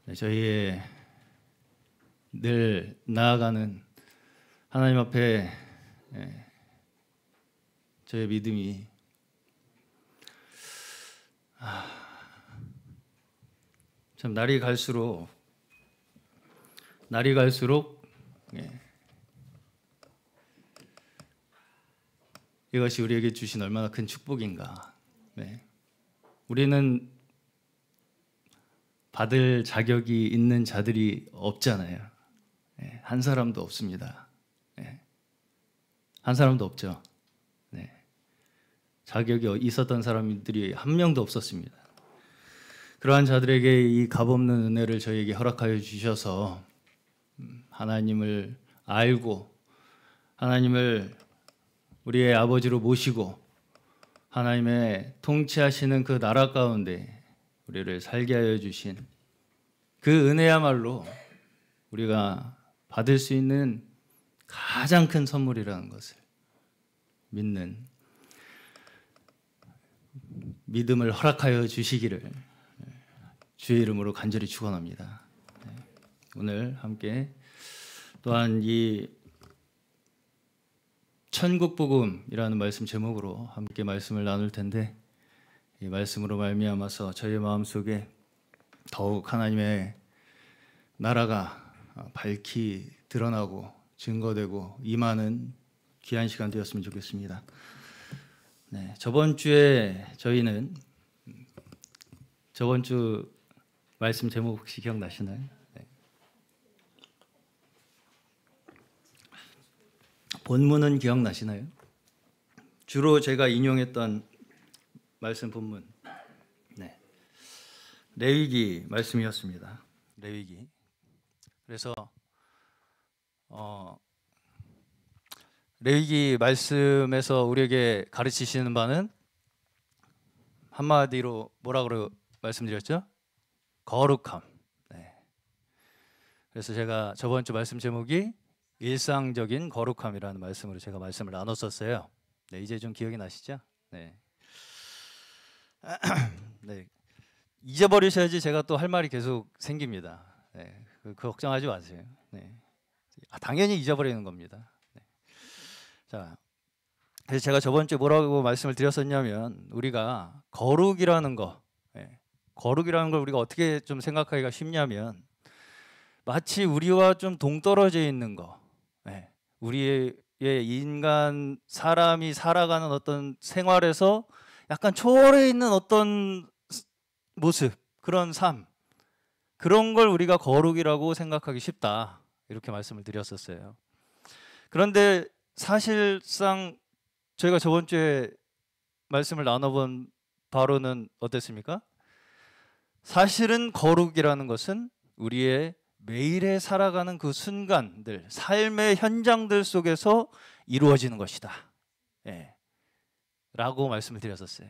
저희의 늘 나아가는 하나님 앞에 저의 믿음이 참 날이 갈수록 이것이 우리에게 주신 얼마나 큰 축복인가. 우리는 받을 자격이 있는 자들이 없잖아요. 한 사람도 없습니다. 한 사람도 없죠. 자격이 있었던 사람들이 한 명도 없었습니다. 그러한 자들에게 이 값없는 은혜를 저희에게 허락하여 주셔서 하나님을 알고 하나님을 우리의 아버지로 모시고 하나님의 통치하시는 그 나라 가운데 우리를 살게 하여 주신 그 은혜야말로 우리가 받을 수 있는 가장 큰 선물이라는 것을 믿는 믿음을 허락하여 주시기를 주의 이름으로 간절히 축원합니다. 오늘 함께 또한 이 천국복음이라는 말씀 제목으로 함께 말씀을 나눌 텐데, 이 말씀으로 말미암아서 저희의 마음속에 더욱 하나님의 나라가 밝히 드러나고 증거되고 임하는 귀한 시간 되었으면 좋겠습니다. 저번 주에 저희는 저번 주 말씀 제목 혹시 기억나시나요? 본문은 기억나시나요? 주로 제가 인용했던 말씀 본문, 레위기 말씀이었습니다. 레위기. 그래서 레위기 말씀에서 우리에게 가르치시는 바는 한마디로 뭐라고 말씀드렸죠? 거룩함. 그래서 제가 저번 주 말씀 제목이 일상적인 거룩함이라는 말씀으로 제가 말씀을 나눴었어요. 이제 좀 기억이 나시죠? 잊어버리셔야지 제가 또 할 말이 계속 생깁니다. 그 걱정하지 마세요. 당연히 잊어버리는 겁니다. 자, 그래서 제가 저번 주에 뭐라고 말씀을 드렸었냐면, 우리가 거룩이라는 걸 우리가 어떻게 좀 생각하기가 쉽냐면, 마치 우리와 좀 동떨어져 있는 거, 우리의 인간 사람이 살아가는 어떤 생활에서 약간 초월해 있는 어떤 모습, 그런 삶, 그런 걸 우리가 거룩이라고 생각하기 쉽다, 이렇게 말씀을 드렸었어요. 그런데 사실상 저희가 저번 주에 말씀을 나눠본 바로는 어땠습니까? 사실은 거룩이라는 것은 우리의 매일에 살아가는 그 순간들, 삶의 현장들 속에서 이루어지는 것이다, 라고 말씀을 드렸었어요.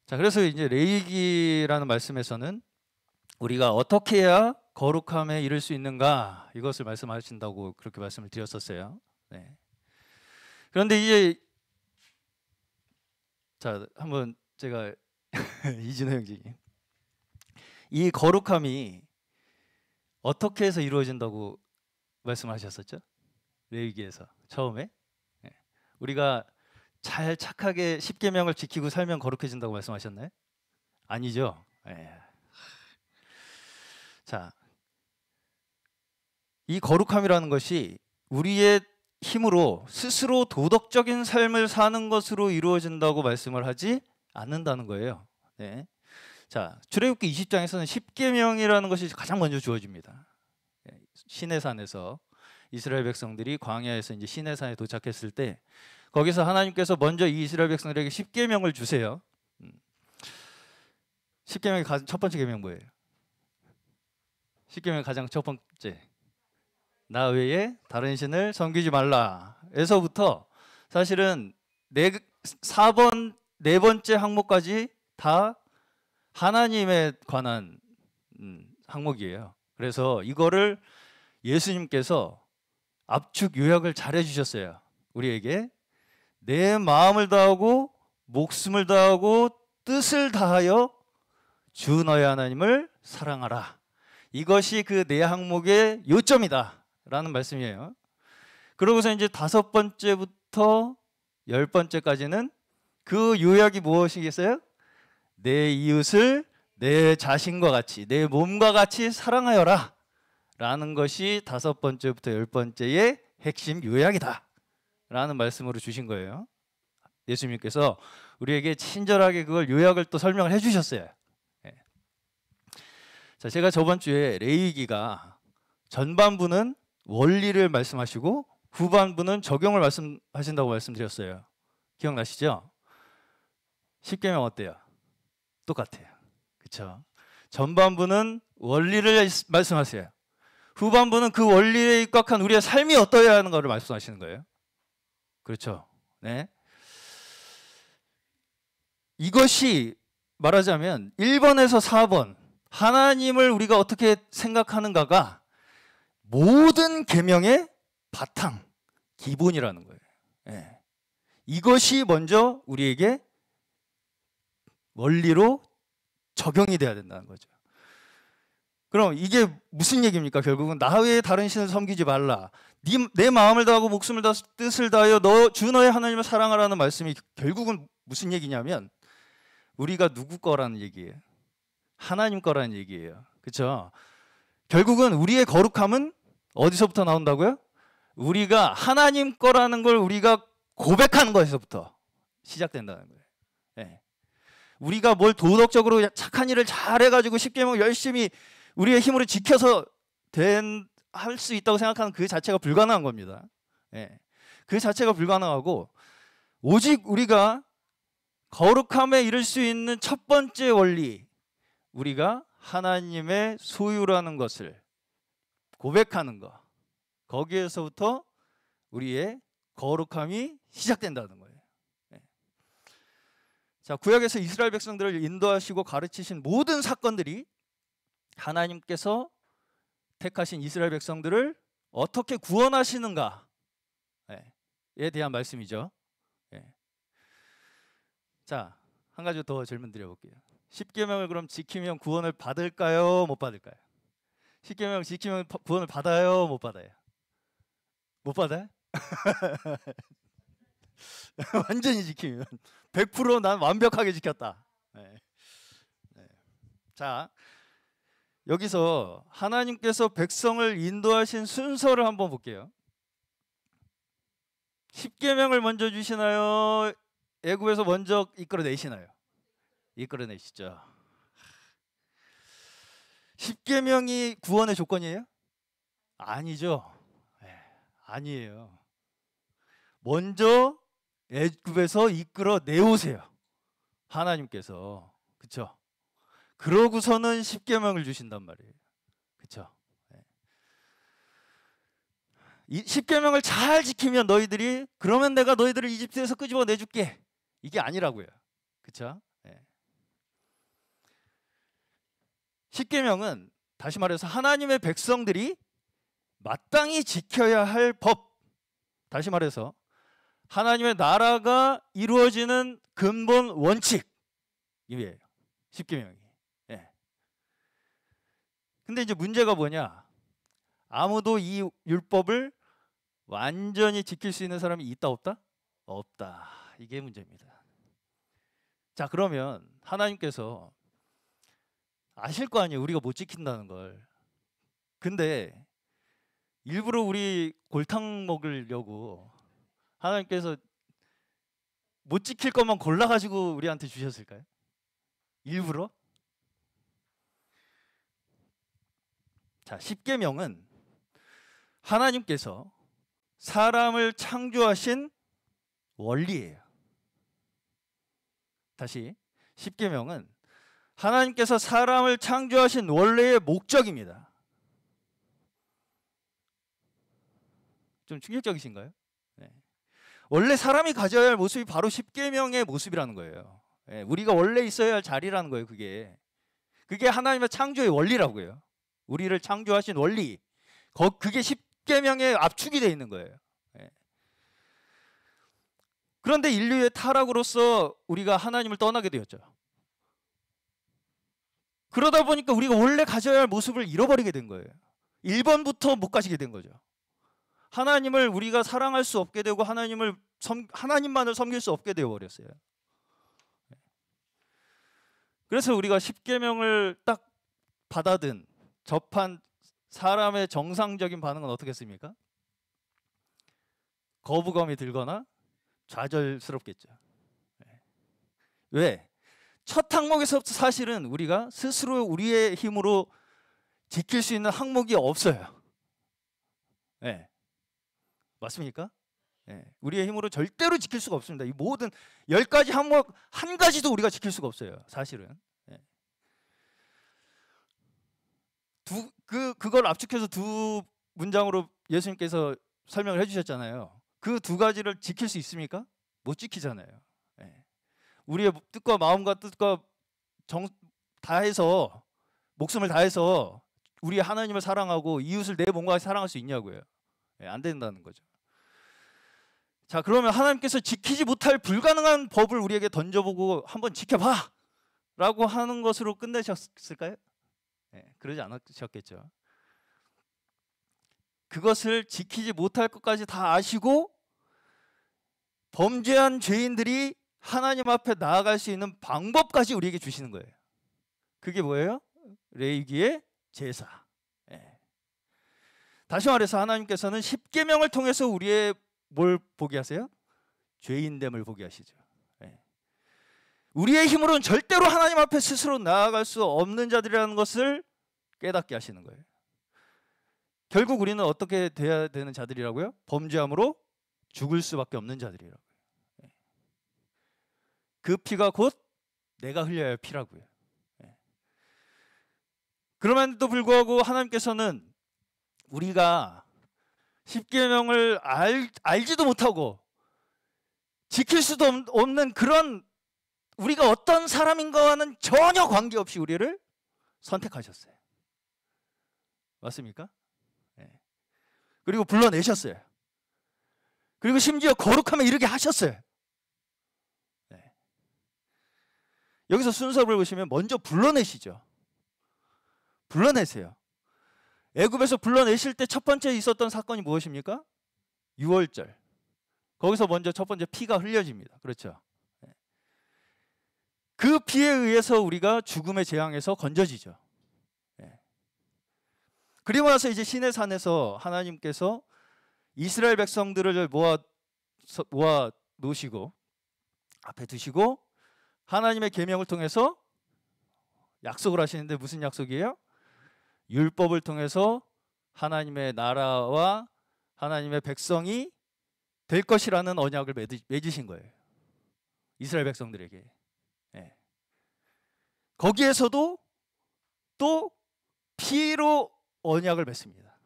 자, 그래서 이제 레위기라는 말씀에서는 우리가 어떻게 해야 거룩함에 이를 수 있는가, 이것을 말씀하신다고 그렇게 말씀을 드렸었어요. 그런데 이제 자, 한번 제가 이진호 형제님, 이 거룩함이 어떻게 해서 이루어진다고 말씀하셨었죠? 레위기에서 처음에 우리가 잘 착하게 십계명을 지키고 살면 거룩해진다고 말씀하셨나요? 아니죠. 자, 이 거룩함이라는 것이 우리의 힘으로 스스로 도덕적인 삶을 사는 것으로 이루어진다고 말씀을 하지 않는다는 거예요. 자, 출애굽기 20장에서는 십계명이라는 것이 가장 먼저 주어집니다. 시내산에서 이스라엘 백성들이 광야에서 이제 시내산에 도착했을 때, 거기서 하나님께서 먼저 이 이스라엘 백성들에게 십계명을 주세요. 십계명의 첫 번째 계명 뭐예요? 십계명의 가장 첫 번째, 나 외에 다른 신을 섬기지 말라 에서부터 사실은 네 번째 항목까지 다 하나님에 관한 항목이에요. 그래서 이거를 예수님께서 압축 요약을 잘 해주셨어요. 우리에게 내 마음을 다하고 목숨을 다하고 뜻을 다하여 주 너의 하나님을 사랑하라. 이것이 그 네 항목의 요점이다 라는 말씀이에요. 그러고서 이제 5번째부터 10번째까지는 그 요약이 무엇이겠어요? 내 이웃을 내 자신과 같이, 내 몸과 같이 사랑하여라 라는 것이 5번째부터 10번째의 핵심 요약이다 라는 말씀으로 주신 거예요. 예수님께서 우리에게 친절하게 그걸 요약을 또 설명을 해주셨어요. 자, 제가 저번 주에 레위기가 전반부는 원리를 말씀하시고 후반부는 적용을 말씀하신다고 말씀드렸어요. 기억나시죠? 십계명 어때요? 똑같아요. 그렇죠? 전반부는 원리를 말씀하세요. 후반부는 그 원리에 입각한 우리의 삶이 어떠해야 하는 것을 말씀하시는 거예요. 그렇죠? 네. 이것이 말하자면 1번에서 4번 하나님을 우리가 어떻게 생각하는가가 모든 계명의 바탕, 기본이라는 거예요. 네. 이것이 먼저 우리에게 원리로 적용이 돼야 된다는 거죠. 그럼 이게 무슨 얘기입니까? 결국은 나 외에 다른 신을 섬기지 말라. 내 마음을 다하고 목숨을 다하고 뜻을 다하여 주 너의 하나님을 사랑하라는 말씀이 결국은 무슨 얘기냐면 우리가 누구 거라는 얘기예요. 하나님 거라는 얘기예요. 그렇죠? 결국은 우리의 거룩함은 어디서부터 나온다고요? 우리가 하나님 거라는 걸 우리가 고백하는 것에서부터 시작된다는 거예요. 네. 우리가 뭘 도덕적으로 착한 일을 잘해가지고 십계명 열심히 우리의 힘으로 지켜서 할 수 있다고 생각하는 그 자체가 불가능한 겁니다. 네. 그 자체가 불가능하고 오직 우리가 거룩함에 이를 수 있는 첫 번째 원리, 우리가 하나님의 소유라는 것을 고백하는 것, 거기에서부터 우리의 거룩함이 시작된다는 거예요. 네. 자, 구약에서 이스라엘 백성들을 인도하시고 가르치신 모든 사건들이 하나님께서 택하신 이스라엘 백성들을 어떻게 구원하시는가에 대한 말씀이죠. 자, 한 가지 더 질문 드려볼게요. 십계명을 그럼 지키면 구원을 받을까요? 못 받을까요? 십계명 지키면 구원을 받아요? 못 받아요? 못 받아요? 완전히 지키면 100% 난 완벽하게 지켰다. 네. 자, 여기서 하나님께서 백성을 인도하신 순서를 한번 볼게요. 십계명을 먼저 주시나요? 애굽에서 먼저 이끌어내시나요? 이끌어내시죠. 십계명이 구원의 조건이에요? 아니죠. 네, 아니에요. 먼저 애굽에서 이끌어내오세요. 하나님께서. 그렇죠? 그러고서는 십계명을 주신단 말이에요. 그렇죠? 이 십계명을 잘 지키면 너희들이 그러면 내가 너희들을 이집트에서 끄집어 내줄게. 이게 아니라고요. 그렇죠? 십계명은 다시 말해서 하나님의 백성들이 마땅히 지켜야 할 법. 다시 말해서 하나님의 나라가 이루어지는 근본 원칙이에요. 십계명이. 근데 이제 문제가 뭐냐? 아무도 이 율법을 완전히 지킬 수 있는 사람이 있다 없다? 없다. 이게 문제입니다. 자, 그러면 하나님께서 아실 거 아니에요. 우리가 못 지킨다는 걸. 근데 일부러 우리 골탕 먹으려고 하나님께서 못 지킬 것만 골라가지고 우리한테 주셨을까요? 일부러? 자, 십계명은 하나님께서 사람을 창조하신 원리예요. 다시, 십계명은 하나님께서 사람을 창조하신 원래의 목적입니다. 좀 충격적이신가요? 네. 원래 사람이 가져야 할 모습이 바로 십계명의 모습이라는 거예요. 네. 우리가 원래 있어야 할 자리라는 거예요. 그게 하나님의 창조의 원리라고요. 우리를 창조하신 원리, 그게 십계명의 압축이 되어 있는 거예요. 네. 그런데 인류의 타락으로서 우리가 하나님을 떠나게 되었죠. 그러다 보니까 우리가 원래 가져야 할 모습을 잃어버리게 된 거예요. 1번부터 못 가지게 된 거죠. 하나님을 우리가 사랑할 수 없게 되고 하나님만을 섬길 수 없게 되어 버렸어요. 그래서 우리가 십계명을 딱 받아든 접한 사람의 정상적인 반응은 어떻겠습니까? 거부감이 들거나 좌절스럽겠죠. 왜? 첫 항목에서부터 사실은 우리가 스스로 우리의 힘으로 지킬 수 있는 항목이 없어요. 네. 맞습니까? 네. 우리의 힘으로 절대로 지킬 수가 없습니다. 이 모든 10가지 항목 한 가지도 우리가 지킬 수가 없어요. 사실은. 네. 그걸 압축해서 두 문장으로 예수님께서 설명을 해주셨잖아요. 그 두 가지를 지킬 수 있습니까? 못 지키잖아요. 네. 우리의 뜻과 마음과 뜻과 다해서 목숨을 다해서 우리 하나님을 사랑하고 이웃을 내 몸과 같이 사랑할 수 있냐고요. 네, 안 된다는 거죠. 자, 그러면 하나님께서 지키지 못할 불가능한 법을 우리에게 던져보고 한번 지켜봐 라고 하는 것으로 끝내셨을까요? 네, 그러지 않으셨겠죠. 그것을 지키지 못할 것까지 다 아시고 범죄한 죄인들이 하나님 앞에 나아갈 수 있는 방법까지 우리에게 주시는 거예요. 그게 뭐예요? 레위기의 제사. 예. 다시 말해서 하나님께서는 십계명을 통해서 우리의 뭘 보게 하세요? 죄인됨을 보게 하시죠. 예. 우리의 힘으로는 절대로 하나님 앞에 스스로 나아갈 수 없는 자들이라는 것을 깨닫게 하시는 거예요. 결국 우리는 어떻게 돼야 되는 자들이라고요? 범죄함으로 죽을 수밖에 없는 자들이라고요. 그 피가 곧 내가 흘려야 할 피라고요. 그럼에도 불구하고 하나님께서는 우리가 십계명을 알지도 못하고 지킬 수도 없는 그런 우리가 어떤 사람인가와는 전혀 관계없이 우리를 선택하셨어요. 맞습니까? 그리고 불러내셨어요. 그리고 심지어 거룩함에 이르게 하셨어요. 여기서 순서를 보시면 먼저 불러내시죠. 불러내세요. 애굽에서 불러내실 때 첫 번째 있었던 사건이 무엇입니까? 유월절. 거기서 먼저 첫 번째 피가 흘려집니다. 그렇죠? 그 피에 의해서 우리가 죽음의 재앙에서 건져지죠. 그리고 나서 이제 시내산에서 하나님께서 이스라엘 백성들을 모아 놓으시고 앞에 두시고 하나님의 계명을 통해서 약속을 하시는데 무슨 약속이에요? 율법을 통해서 하나님의 나라와 하나님의 백성이 될 것이라는 언약을 맺으신 거예요. 이스라엘 백성들에게. 거기에서도 또 피로 언약을 맺습니다.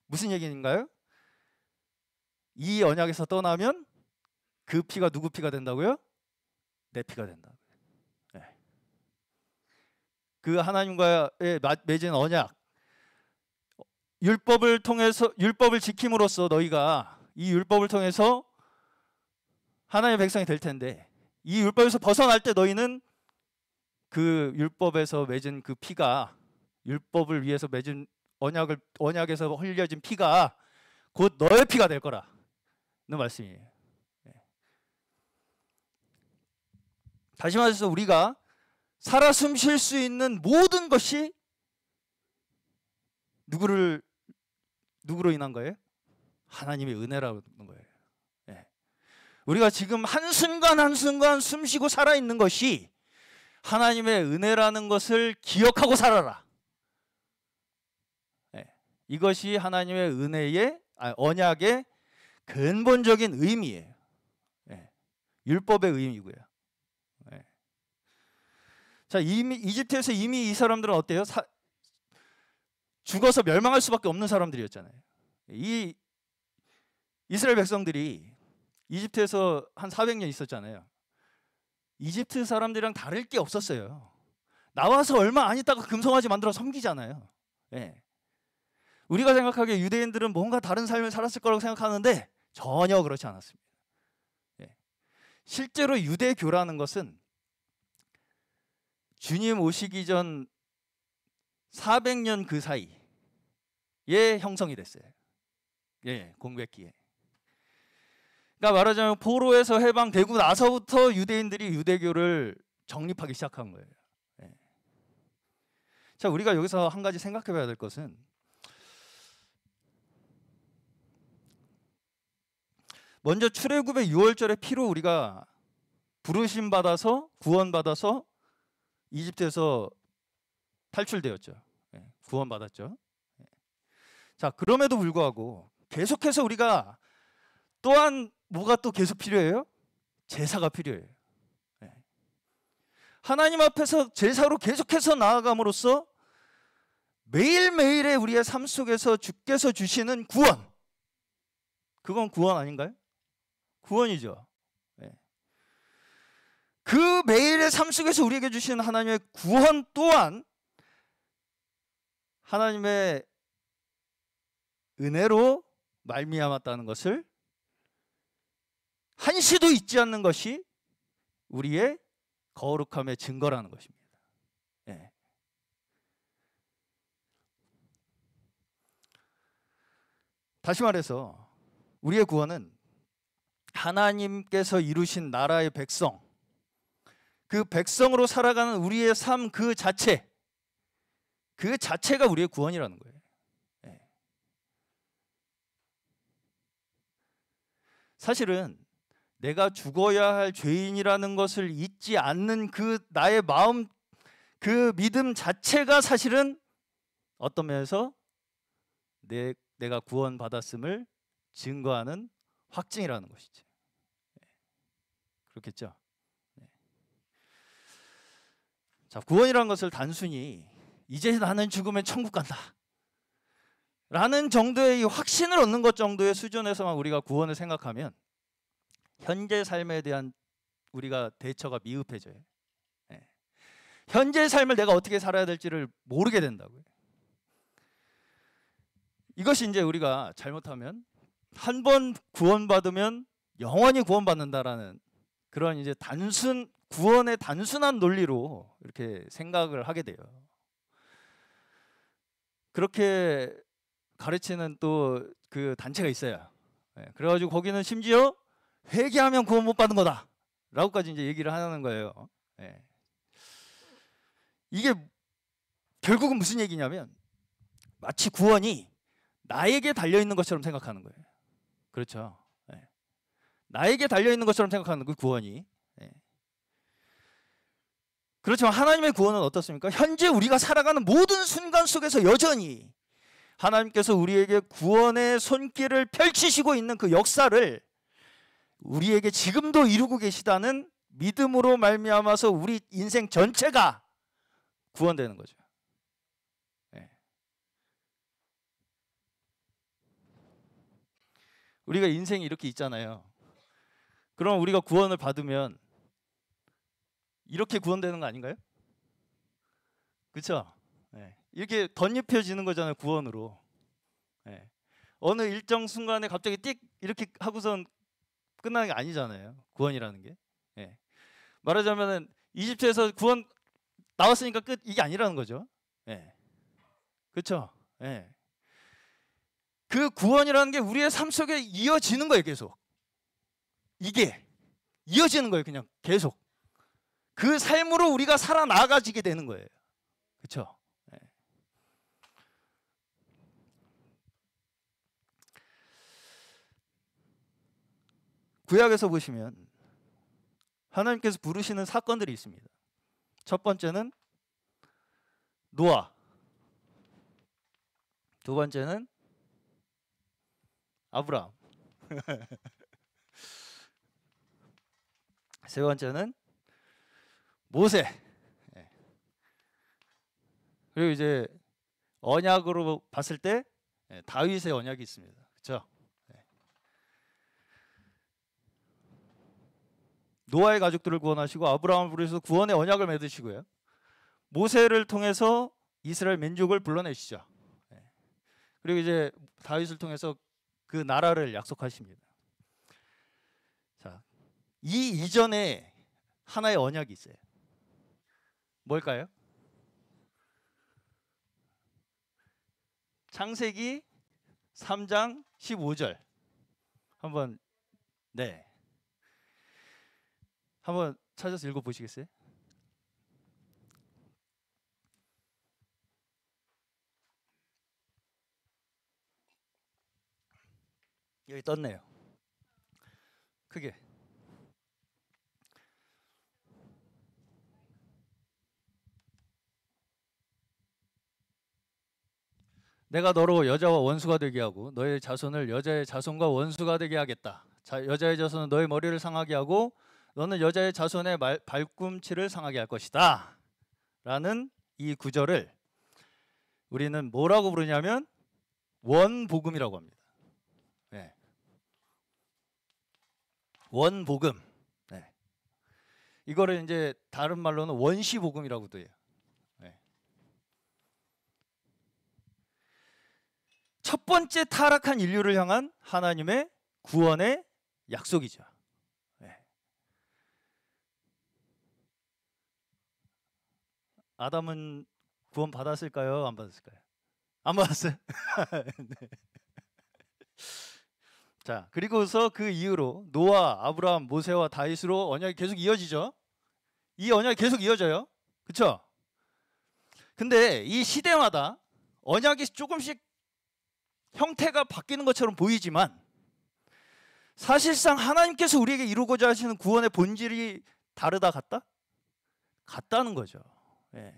무슨 얘기인가요? 이 언약에서 떠나면 그 피가 누구 피가 된다고요? 내 피가 된다. 그 하나님과의 맺은 언약, 율법을 지킴으로써 너희가 이 율법을 통해서 하나님의 백성이 될 텐데 이 율법에서 벗어날 때 너희는 그 율법에서 맺은 그 피가 율법을 위해서 맺은 언약에서 흘려진 피가 곧 너의 피가 될 거라는 말씀이에요. 다시 말해서 우리가 살아 숨 쉴 수 있는 모든 것이 누구로 인한 거예요? 하나님의 은혜라는 거예요. 우리가 지금 한순간 한순간 숨 쉬고 살아있는 것이 하나님의 은혜라는 것을 기억하고 살아라. 이것이 하나님의 은혜의 언약의 근본적인 의미예요. 율법의 의미고요. 자, 이집트에서 이미 이 사람들은 어때요? 죽어서 멸망할 수밖에 없는 사람들이었잖아요. 이 이스라엘 백성들이 이집트에서 한 400년 있었잖아요. 이집트 사람들이랑 다를 게 없었어요. 나와서 얼마 안 있다가 금송아지 만들어 섬기잖아요. 우리가 생각하기에 유대인들은 뭔가 다른 삶을 살았을 거라고 생각하는데 전혀 그렇지 않았습니다. 실제로 유대교라는 것은 주님 오시기 전 400년 그 사이에 형성이 됐어요. 예, 공백기에. 그러니까 말하자면 포로에서 해방되고 나서부터 유대인들이 유대교를 정립하기 시작한 거예요. 예. 자, 우리가 여기서 한 가지 생각해 봐야 될 것은 먼저 출애굽의 6월절의 피로 우리가 부르심 받아서 구원 받아서 이집트에서 탈출되었죠. 예, 구원 받았죠. 예. 자, 그럼에도 불구하고 계속해서 우리가 또한 뭐가 또 계속 필요해요? 제사가 필요해요. 예. 하나님 앞에서 제사로 계속해서 나아감으로써 매일매일의 우리의 삶 속에서 주께서 주시는 구원, 그건 구원 아닌가요? 구원이죠. 예. 그 매일의 삶 속에서 우리에게 주시는 하나님의 구원 또한 하나님의 은혜로 말미암았다는 것을 한시도 잊지 않는 것이 우리의 거룩함의 증거라는 것입니다. 예. 다시 말해서 우리의 구원은 하나님께서 이루신 나라의 백성, 그 백성으로 살아가는 우리의 삶 그 자체가 우리의 구원이라는 거예요. 예. 사실은 내가 죽어야 할 죄인이라는 것을 잊지 않는 그 나의 마음, 그 믿음 자체가 사실은 어떤 면에서 내가 구원받았음을 증거하는 확증이라는 것이죠. 그렇겠죠? 자, 구원이라는 것을 단순히 이제 나는 죽으면 천국 간다 라는 정도의 이 확신을 얻는 것 정도의 수준에서만 우리가 구원을 생각하면 현재 삶에 대한 우리가 대처가 미흡해져요. 예. 현재의 삶을 내가 어떻게 살아야 될지를 모르게 된다고요. 이것이 이제 우리가 잘못하면 한 번 구원받으면 영원히 구원받는다라는 그런 이제 구원의 단순한 논리로 이렇게 생각을 하게 돼요. 그렇게 가르치는 또 그 단체가 있어요. 예. 그래가지고 거기는 심지어 회개하면 구원 못 받는 거다 라고까지 이제 얘기를 하는 거예요. 예. 이게 결국은 무슨 얘기냐면 마치 구원이 나에게 달려있는 것처럼 생각하는 거예요. 그렇죠. 예. 나에게 달려있는 것처럼 생각하는 그 구원이. 예. 그렇지만 하나님의 구원은 어떻습니까? 현재 우리가 살아가는 모든 순간 속에서 여전히 하나님께서 우리에게 구원의 손길을 펼치시고 있는 그 역사를 우리에게 지금도 이루고 계시다는 믿음으로 말미암아서 우리 인생 전체가 구원되는 거죠. 네. 우리가 인생이 이렇게 있잖아요. 그럼 우리가 구원을 받으면 이렇게 구원되는 거 아닌가요? 그렇죠? 네. 이렇게 덧입혀지는 거잖아요, 구원으로. 네. 어느 일정 순간에 갑자기 띡 이렇게 하고선 끝나는 게 아니잖아요, 구원이라는 게. 예. 말하자면은 이집트에서 구원 나왔으니까 끝, 이게 아니라는 거죠. 예. 그렇죠? 예. 그 구원이라는 게 우리의 삶 속에 이어지는 거예요, 계속. 이게 이어지는 거예요, 그냥 계속. 그 삶으로 우리가 살아나가지게 되는 거예요. 그렇죠? 예. 구약에서 보시면 하나님께서 부르시는 사건들이 있습니다. 첫 번째는 노아, 두 번째는 아브라함, 세 번째는 모세. 그리고 이제 언약으로 봤을 때 다윗의 언약이 있습니다. 그렇죠? 노아의 가족들을 구원하시고 아브라함을 부르셔서 구원의 언약을 맺으시고요. 모세를 통해서 이스라엘 민족을 불러내시죠. 그리고 이제 다윗을 통해서 그 나라를 약속하십니다. 자, 이 이전에 하나의 언약이 있어요. 뭘까요? 창세기 3장 15절. 한번 네. 한번 찾아서 읽어 보시겠어요? 여기 떴네요. 크게. 내가 너로 여자와 원수가 되게 하고 너의 자손을 여자의 자손과 원수가 되게 하겠다. 여자의 자손은 너의 머리를 상하게 하고 너는 여자의 자손의 발꿈치를 상하게 할 것이다. 라는 이 구절을 우리는 뭐라고 부르냐면 원복음이라고 합니다. 네. 원복음. 네. 이거를 이제 다른 말로는 원시복음이라고도 해요. 네. 첫 번째 타락한 인류를 향한 하나님의 구원의 약속이죠. 네. 아담은 구원 받았을까요? 안 받았을까요? 안 받았어요. 네. 자, 그리고서 그 이후로 노아, 아브라함, 모세와 다윗으로 언약이 계속 이어지죠. 이 언약이 계속 이어져요. 그렇죠? 근데 이 시대마다 언약이 조금씩 형태가 바뀌는 것처럼 보이지만 사실상 하나님께서 우리에게 이루고자 하시는 구원의 본질이 다르다 같다? 같다는 거죠. 예.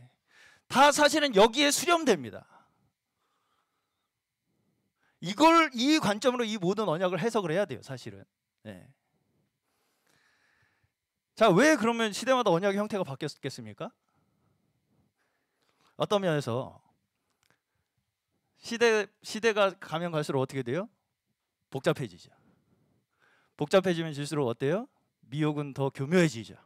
다 사실은 여기에 수렴됩니다. 이 관점으로 이 모든 언약을 해석을 해야 돼요, 사실은. 예. 자, 왜 그러면 시대마다 언약의 형태가 바뀌었겠습니까? 어떤 면에서 시대가 가면 갈수록 어떻게 돼요? 복잡해지죠. 복잡해지면 질수록 어때요? 미혹은 더 교묘해지죠.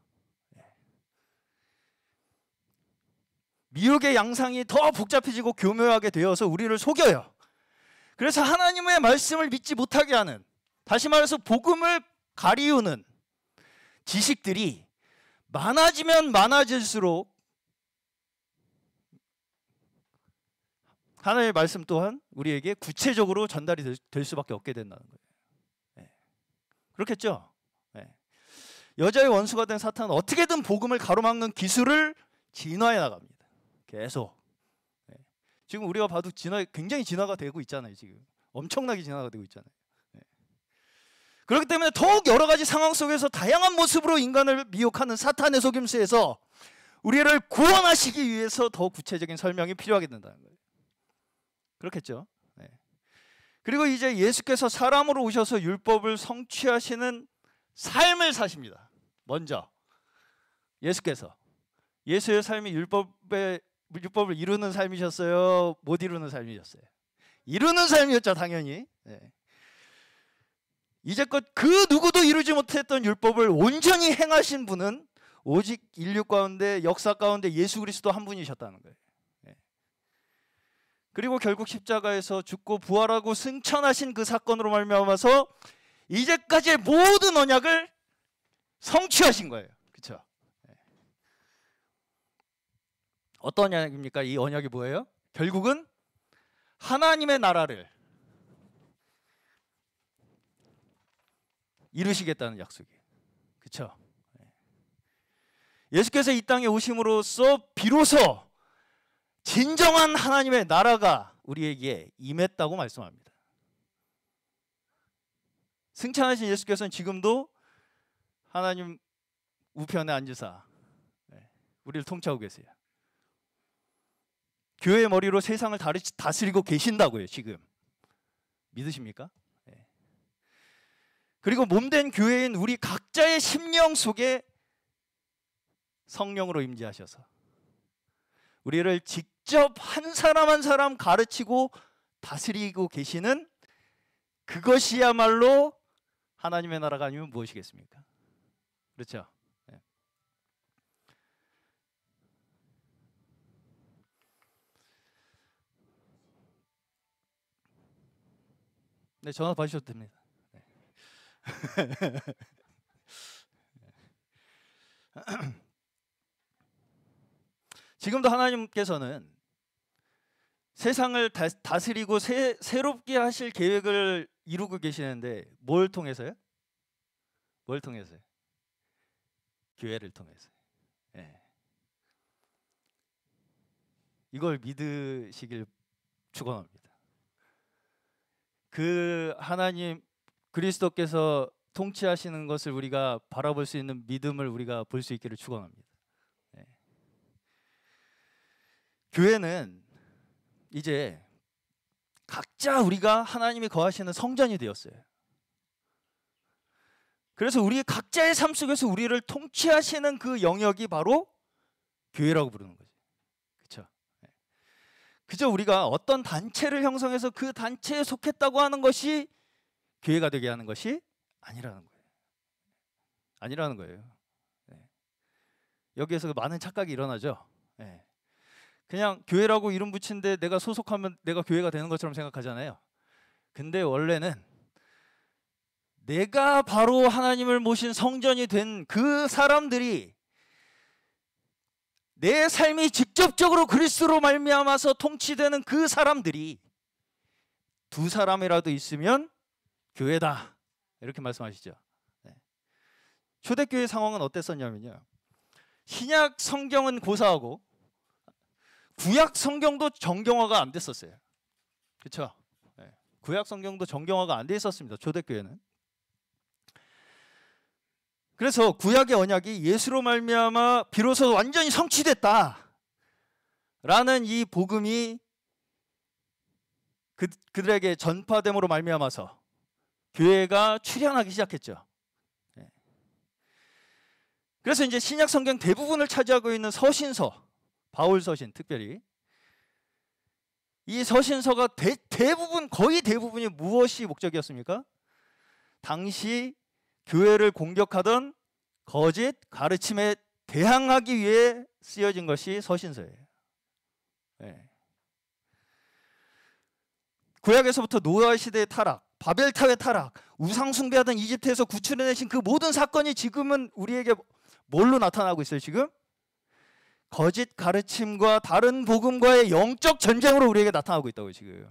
미혹의 양상이 더 복잡해지고 교묘하게 되어서 우리를 속여요. 그래서 하나님의 말씀을 믿지 못하게 하는, 다시 말해서 복음을 가리우는 지식들이 많아지면 많아질수록 하나님의 말씀 또한 우리에게 구체적으로 전달이 될 수밖에 없게 된다는 거예요. 네. 그렇겠죠? 네. 여자의 원수가 된 사탄은 어떻게든 복음을 가로막는 기술을 진화해 나갑니다. 계속. 네. 지금 우리가 봐도 굉장히 진화가 되고 있잖아요. 지금 엄청나게 진화가 되고 있잖아요. 네. 그렇기 때문에 더욱 여러 가지 상황 속에서 다양한 모습으로 인간을 미혹하는 사탄의 속임수에서 우리를 구원하시기 위해서 더 구체적인 설명이 필요하게 된다는 거예요. 그렇겠죠? 네. 그리고 이제 예수께서 사람으로 오셔서 율법을 성취하시는 삶을 사십니다. 먼저 예수께서 예수의 삶이 율법을 이루는 삶이셨어요? 못 이루는 삶이셨어요? 이루는 삶이었죠, 당연히. 네. 이제껏 그 누구도 이루지 못했던 율법을 온전히 행하신 분은 오직 인류 가운데, 역사 가운데 예수 그리스도 한 분이셨다는 거예요. 네. 그리고 결국 십자가에서 죽고 부활하고 승천하신 그 사건으로 말미암아서 이제까지의 모든 언약을 성취하신 거예요. 그렇죠? 네. 어떤 언약입니까? 이 언약이 뭐예요? 결국은 하나님의 나라를 이루시겠다는 약속이에요. 그렇죠? 예수께서 이 땅에 오심으로써 비로소 진정한 하나님의 나라가 우리에게 임했다고 말씀합니다. 승천하신 예수께서는 지금도 하나님 우편에 앉으사 우리를 통치하고 계세요. 교회의 머리로 세상을 다스리고 계신다고요, 지금. 믿으십니까? 네. 그리고 몸된 교회인 우리 각자의 심령 속에 성령으로 임재하셔서 우리를 직접 한 사람 한 사람 가르치고 다스리고 계시는 그것이야말로 하나님의 나라가 아니면 무엇이겠습니까? 그렇죠? 네. 네, 전화 받으셔도 됩니다. 네. 지금도 하나님께서는 세상을 다스리고 새롭게 하실 계획을 이루고 계시는데 뭘 통해서요? 뭘 통해서요? 교회를 통해서. 예. 이걸 믿으시길 축원합니다. 그 하나님 그리스도께서 통치하시는 것을 우리가 바라볼 수 있는 믿음을 우리가 볼 수 있기를 축원합니다. 예. 교회는 이제 각자 우리가 하나님이 거하시는 성전이 되었어요. 그래서 우리 각자의 삶 속에서 우리를 통치하시는 그 영역이 바로 교회라고 부르는 거죠. 그렇죠? 그저 우리가 어떤 단체를 형성해서 그 단체에 속했다고 하는 것이 교회가 되게 하는 것이 아니라는 거예요. 아니라는 거예요. 여기에서 많은 착각이 일어나죠. 그냥 교회라고 이름 붙인데 내가 소속하면 내가 교회가 되는 것처럼 생각하잖아요. 근데 원래는 내가 바로 하나님을 모신 성전이 된 그 사람들이 내 삶이 직접적으로 그리스도로 말미암아서 통치되는 그 사람들이 두 사람이라도 있으면 교회다 이렇게 말씀하시죠. 초대교회 상황은 어땠었냐면요, 신약 성경은 고사하고 구약 성경도 정경화가 안 됐었어요. 그렇죠? 구약 성경도 정경화가 안 돼 있었습니다. 초대교회는. 그래서 구약의 언약이 예수로 말미암아 비로소 완전히 성취됐다라는 이 복음이 그들에게 전파됨으로 말미암아서 교회가 출현하기 시작했죠. 그래서 이제 신약 성경 대부분을 차지하고 있는 서신서, 바울 서신 특별히, 이 서신서가 대부분, 거의 대부분이 무엇이 목적이었습니까? 당시 교회를 공격하던 거짓 가르침에 대항하기 위해 쓰여진 것이 서신서예요. 구약에서부터 노아 시대의 타락, 바벨탑의 타락, 우상 숭배하던 이집트에서 구출해내신 그 모든 사건이 지금은 우리에게 뭘로 나타나고 있어요? 지금 거짓 가르침과 다른 복음과의 영적 전쟁으로 우리에게 나타나고 있다고요. 지금.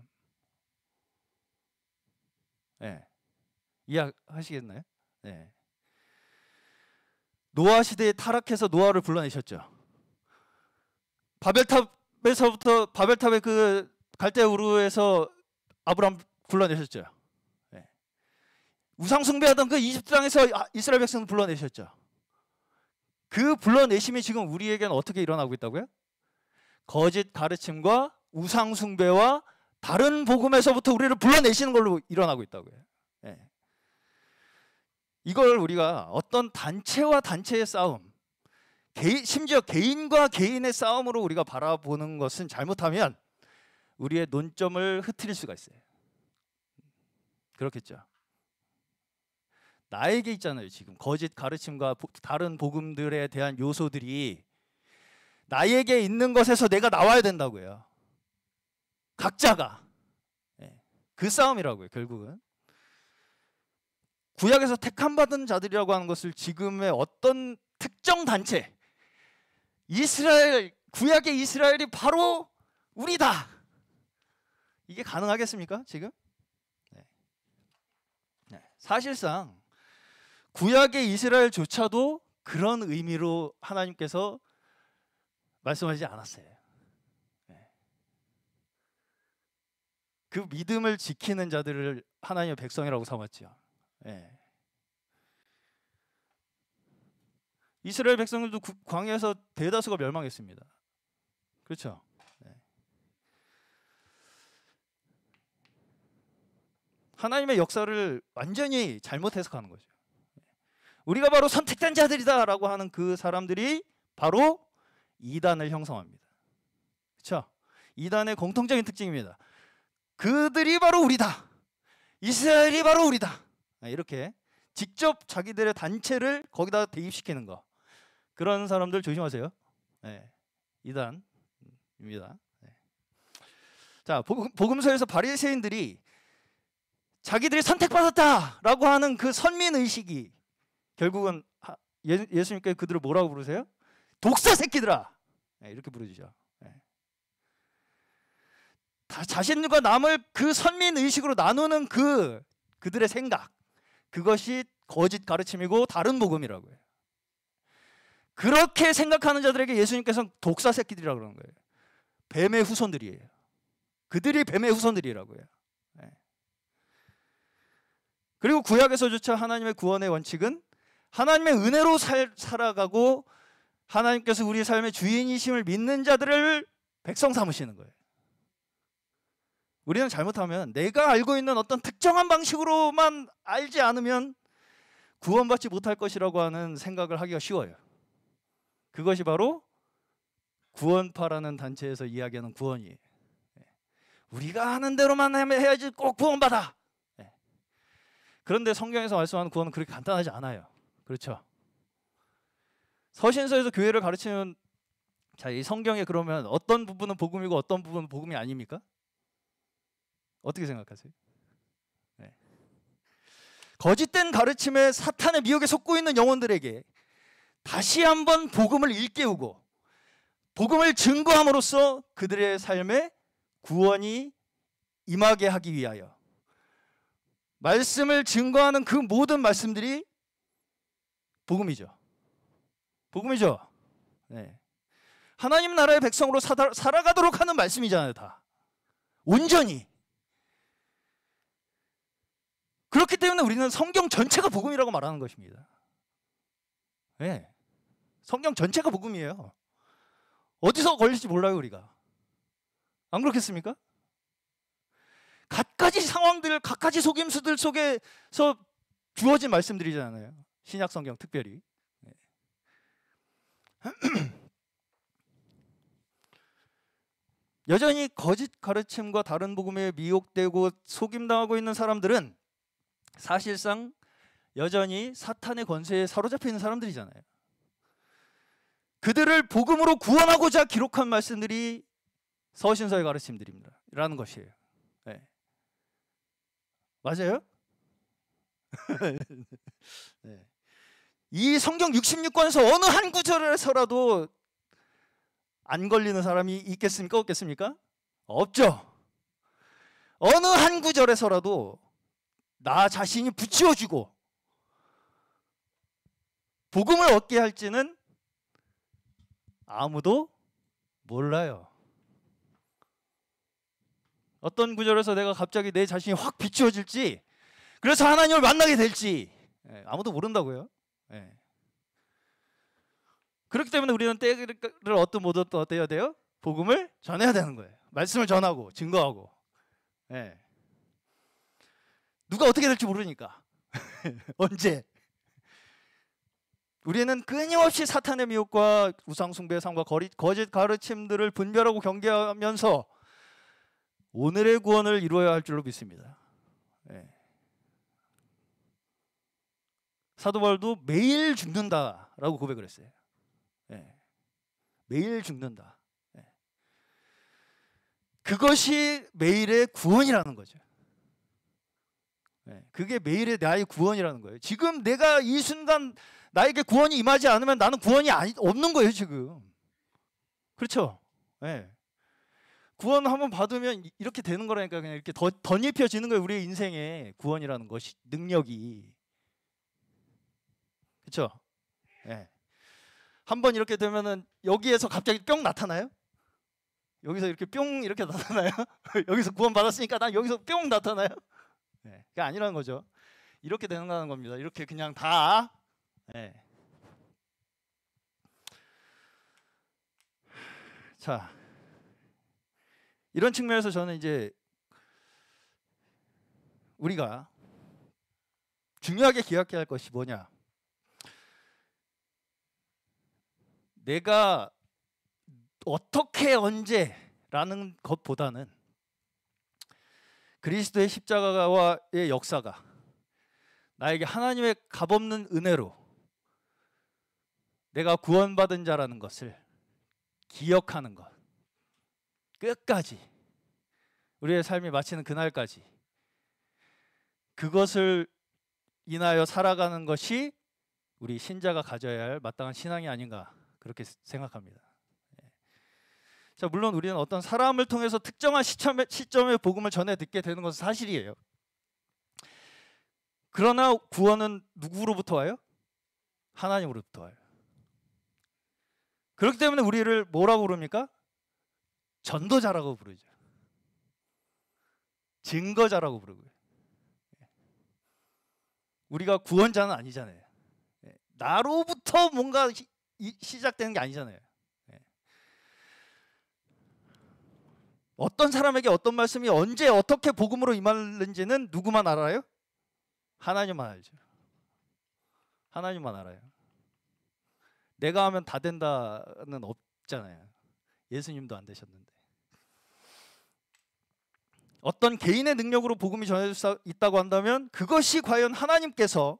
이해하시겠나요? 노아 시대에 타락해서 노아를 불러내셨죠. 바벨탑의 그 갈대 우르에서 아브람 불러내셨죠. 우상 숭배하던 그 이집트 땅에서 이스라엘 백성을 불러내셨죠. 그 불러내심이 지금 우리에게는 어떻게 일어나고 있다고요? 거짓 가르침과 우상 숭배와 다른 복음에서부터 우리를 불러내시는 걸로 일어나고 있다고요. 이걸 우리가 어떤 단체와 단체의 싸움, 심지어 개인과 개인의 싸움으로 우리가 바라보는 것은 잘못하면 우리의 논점을 흐트릴 수가 있어요. 그렇겠죠. 나에게 있잖아요. 지금 거짓 가르침과 다른 복음들에 대한 요소들이 나에게 있는 것에서 내가 나와야 된다고요. 각자가. 그 싸움이라고요. 결국은. 구약에서 택함받은 자들이라고 하는 것을 지금의 어떤 특정 단체, 구약의 이스라엘이 바로 우리다, 이게 가능하겠습니까? 지금? 사실상 구약의 이스라엘조차도 그런 의미로 하나님께서 말씀하지 않았어요. 그 믿음을 지키는 자들을 하나님의 백성이라고 삼았죠. 이스라엘 백성들도 광야에서 대다수가 멸망했습니다. 그렇죠? 하나님의 역사를 완전히 잘못 해석하는 거죠. 우리가 바로 선택된 자들이다라고 하는 그 사람들이 바로 이단을 형성합니다. 그렇죠? 이단의 공통적인 특징입니다. 그들이 바로 우리다. 이스라엘이 바로 우리다. 이렇게 직접 자기들의 단체를 거기다 대입시키는 거. 그런 사람들 조심하세요. 이단입니다. 자, 복음서에서 바리새인들이 자기들이 선택받았다라고 하는 그 선민의식이 결국은 예수님께 그들을 뭐라고 부르세요? 독사 새끼들아. 이렇게 부르죠. 자신과 남을 그 선민의식으로 나누는 그들의 생각, 그것이 거짓 가르침이고 다른 복음이라고 해요. 그렇게 생각하는 자들에게 예수님께서는 독사 새끼들이라고 그러는 거예요. 뱀의 후손들이에요. 그들이 뱀의 후손들이라고 해요. 그리고 구약에서조차 하나님의 구원의 원칙은 하나님의 은혜로 살아가고 하나님께서 우리 삶의 주인이심을 믿는 자들을 백성 삼으시는 거예요. 우리는 잘못하면 내가 알고 있는 어떤 특정한 방식으로만 알지 않으면 구원받지 못할 것이라고 하는 생각을 하기가 쉬워요. 그것이 바로 구원파라는 단체에서 이야기하는 구원이에요. 우리가 하는 대로만 해야지 꼭 구원받아. 그런데 성경에서 말씀하는 구원은 그렇게 간단하지 않아요. 그렇죠? 서신서에서 교회를 가르치는 이 성경에 그러면 어떤 부분은 복음이고 어떤 부분은 복음이 아닙니까? 어떻게 생각하세요? 거짓된 가르침에 사탄의 미혹에 속고 있는 영혼들에게 다시 한번 복음을 일깨우고 복음을 증거함으로써 그들의 삶에 구원이 임하게 하기 위하여 말씀을 증거하는 그 모든 말씀들이 복음이죠. 복음이죠. 하나님 나라의 백성으로 살아가도록 하는 말씀이잖아요. 다 온전히. 그렇기 때문에 우리는 성경 전체가 복음이라고 말하는 것입니다. 성경 전체가 복음이에요. 어디서 걸릴지 몰라요, 우리가. 안 그렇겠습니까? 갖가지 상황들, 갖가지 속임수들 속에서 주어진 말씀들이잖아요. 신약 성경 특별히. 여전히 거짓 가르침과 다른 복음에 미혹되고 속임당하고 있는 사람들은 사실상 여전히 사탄의 권세에 사로잡혀 있는 사람들이잖아요. 그들을 복음으로 구원하고자 기록한 말씀들이 서신서의 가르침들입니다. 라는 것이에요. 맞아요? 이 성경 66권에서 어느 한 구절에서라도 안 걸리는 사람이 있겠습니까? 없겠습니까? 없죠. 어느 한 구절에서라도 나 자신이 붙여주고 복음을 얻게 할지는 아무도 몰라요. 어떤 구절에서 내가 갑자기 내 자신이 확 비추어질지, 그래서 하나님을 만나게 될지 아무도 모른다고요. 그렇기 때문에 우리는 때를 얻든 못 얻든 어때야 돼요? 복음을 전해야 되는 거예요. 말씀을 전하고 증거하고. 누가 어떻게 될지 모르니까. 언제. 우리는 끊임없이 사탄의 미혹과 우상숭배의 삶과 거짓 가르침들을 분별하고 경계하면서 오늘의 구원을 이루어야 할 줄로 믿습니다. 사도 바울도 매일 죽는다라고 고백을 했어요. 매일 죽는다. 그것이 매일의 구원이라는 거죠. 그게 매일의 나의 구원이라는 거예요. 지금 내가 이 순간 나에게 구원이 임하지 않으면 나는 구원이 없는 거예요, 지금. 그렇죠? 구원 한번 받으면 이렇게 되는 거라니까. 그냥 이렇게 덧입혀지는 거예요, 우리의 인생에. 구원이라는 것이, 능력이. 그렇죠? 한번 이렇게 되면은 여기에서 갑자기 뿅 나타나요? 여기서 이렇게 뿅 이렇게 나타나요? 여기서 구원 받았으니까 난 여기서 뿅 나타나요? 그게 아니라는 거죠. 이렇게 되는 겁니다. 이렇게 그냥 다. 자, 이런 측면에서 저는 이제 우리가 중요하게 기억해야 할 것이 뭐냐? 내가 어떻게 언제라는 것보다는 그리스도의 십자가와의 역사가 나에게 하나님의 값없는 은혜로 내가 구원받은 자라는 것을 기억하는 것, 끝까지 우리의 삶이 마치는 그날까지 그것을 인하여 살아가는 것이 우리 신자가 가져야 할 마땅한 신앙이 아닌가, 그렇게 생각합니다. 자, 물론 우리는 어떤 사람을 통해서 특정한 시점에 복음을 전해 듣게 되는 것은 사실이에요. 그러나 구원은 누구로부터 와요? 하나님으로부터 와요. 그렇기 때문에 우리를 뭐라고 부릅니까? 전도자라고 부르죠. 증거자라고 부르고요. 우리가 구원자는 아니잖아요. 나로부터 뭔가 시작되는 게 아니잖아요. 어떤 사람에게 어떤 말씀이 언제 어떻게 복음으로 임하는지는 누구만 알아요? 하나님만 알죠. 하나님만 알아요. 내가 하면 다 된다는 없잖아요. 예수님도 안 되셨는데. 어떤 개인의 능력으로 복음이 전해질 수 있다고 한다면 그것이 과연 하나님께서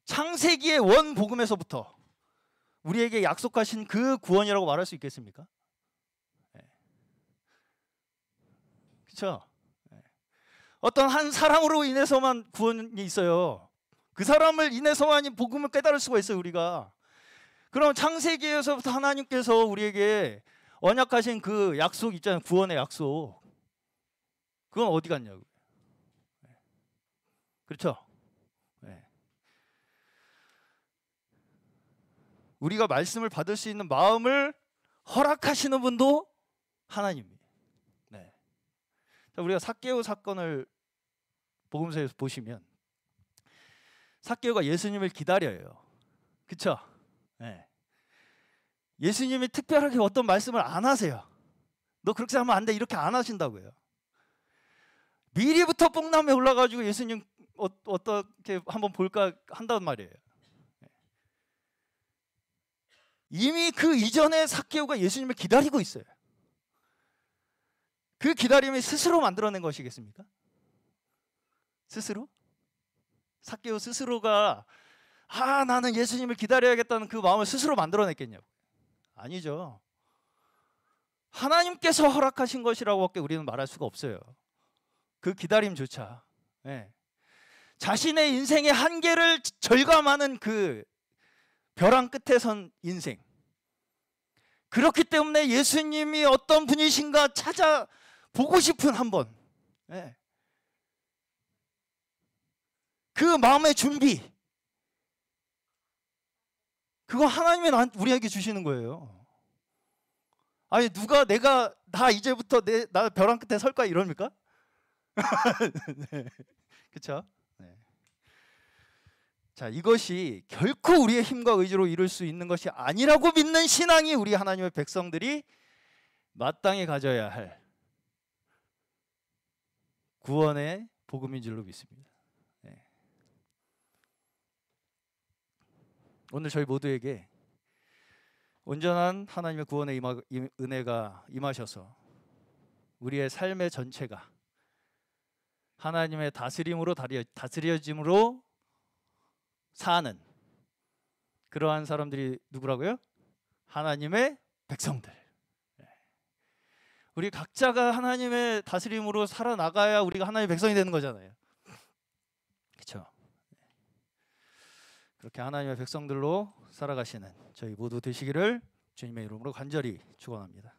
창세기의 원 복음에서부터 우리에게 약속하신 그 구원이라고 말할 수 있겠습니까? 그렇죠? 어떤 한 사람으로 인해서만 구원이 있어요. 그 사람을 인해서만 복음을 깨달을 수가 있어요, 우리가. 그럼 창세기에서부터 하나님께서 우리에게 언약하신 그 약속 있잖아요. 구원의 약속. 그건 어디 갔냐고요. 그렇죠? 우리가 말씀을 받을 수 있는 마음을 허락하시는 분도 하나님이에요. 자, 우리가 삭개오 사건을 복음서에서 보시면 삭개오가 예수님을 기다려요. 그렇죠? 예수님이 특별하게 어떤 말씀을 안 하세요. 너 그렇게 하면 안 돼, 이렇게 안 하신다고요. 미리부터 뽕남에 올라가지고 예수님 어떻게 한번 볼까 한단 말이에요. 이미 그 이전에 삭개오가 예수님을 기다리고 있어요. 그 기다림이 스스로 만들어낸 것이겠습니까? 스스로? 삭개오 스스로가 나는 예수님을 기다려야겠다는 그 마음을 스스로 만들어냈겠냐고. 아니죠. 하나님께서 허락하신 것이라고밖에 우리는 말할 수가 없어요. 그 기다림조차. 자신의 인생의 한계를 절감하는 그 벼랑 끝에 선 인생. 그렇기 때문에 예수님이 어떤 분이신가 찾아보고 싶은 한번. 그 마음의 준비. 그거 하나님이 우리에게 주시는 거예요. 아니 내가 나 이제부터 나 벼랑 끝에 설까 이럽니까? 네. 그렇죠? 자, 이것이 결코 우리의 힘과 의지로 이룰 수 있는 것이 아니라고 믿는 신앙이 우리 하나님의 백성들이 마땅히 가져야 할 구원의 복음인 줄로 믿습니다. 오늘 저희 모두에게 온전한 하나님의 구원의 은혜가 임하셔서 우리의 삶의 전체가 하나님의 다스림으로 다스려짐으로 사는 그러한 사람들이 누구라고요? 하나님의 백성들. 우리 각자가 하나님의 다스림으로 살아나가야 우리가 하나님의 백성이 되는 거잖아요. 그렇죠? 그렇게 하나님의 백성들로 살아가시는 저희 모두 되시기를 주님의 이름으로 간절히 축원합니다.